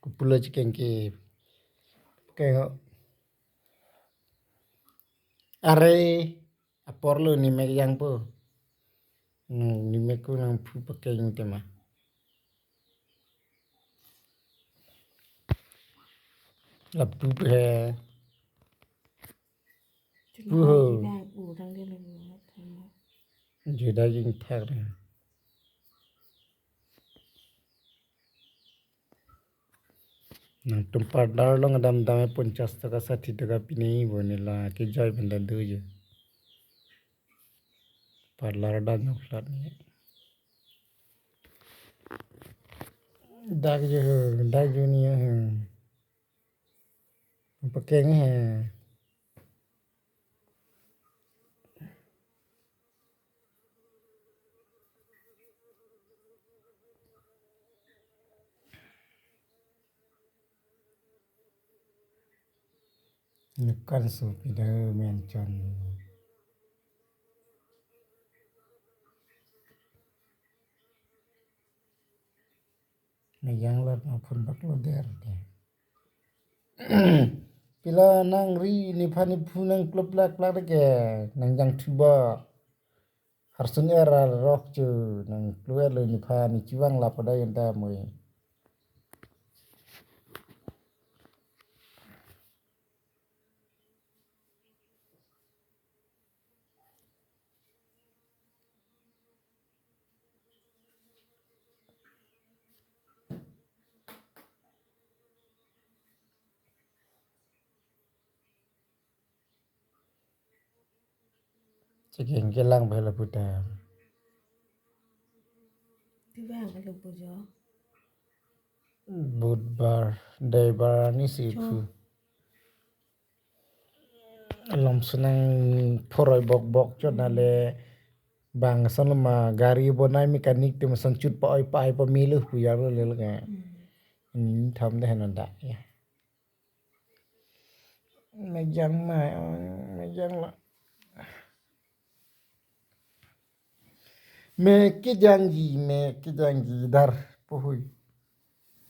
Kupulo chicken ke kayak are aporlo ni me yang po ni me ko nang pu pakai yung tema la pu he pu ho juda yung thar nang tempat dar lo ngadam dame 50 taka 60 taka pinai bonela ke joy benda do je parlar da no flat ni dag je ni pakai ni nukan su pida mencon yang lat maupun baklo der pila nang ri ni phani phunang klop lak lak ke nang jang thuba harsun era rock chu nang kluer le ni phani chiwang la pada yenta moi chicken kelang bela puta budbar daibar ni si phu lom senang phoroi bok bok cho na le bang san ma gari bonai mekanik te san chut pa oi pai pa milu pu ya le le ga tham de hanan da ya me jang la me ke jangi dar puhui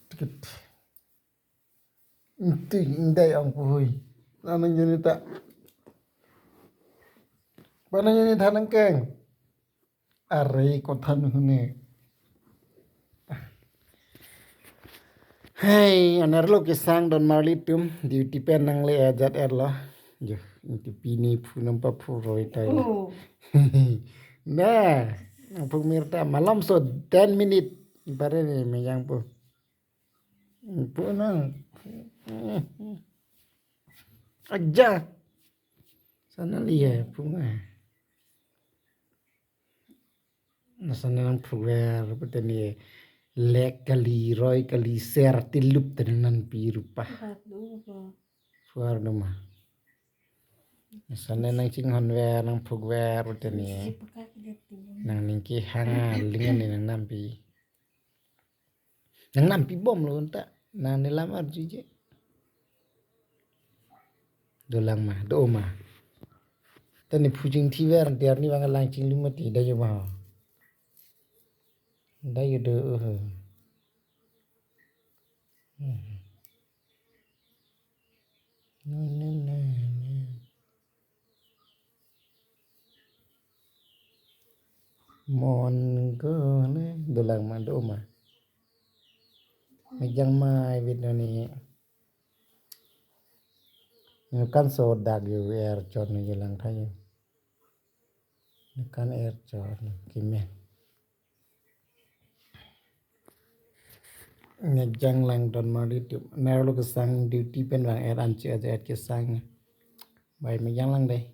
tikit inti indai ang puhui nanang jeni ta panang jeni thanang keng are ko than hune hey anerlo ke sang donmarli tum duty pen nang le ajat erlo jo inti pini phunam pa phu roi tai na phu mirta malam so 10 minute bare ni me yang pu nang aja sana liye pu na sana nang phu ver petani lek kali roi kali ser tilup tenan pi rupa suar duma sana nang ching hon ver nang phu ver petani nang ningki hanga lingan ni nang nampi bom lo ta nang ni lamar juje dolang mah do mah tani phujing thi ver tiar ni bang lang ching lumati da yo ma da yo do mon gole dolang mah do mah megang mai video ni kan so dag yo air chon ni lang thay kan air chon kimen megang lang don mari tu nerlo ke sang duty pen bang air anchi aja ke sang bai megang lang deh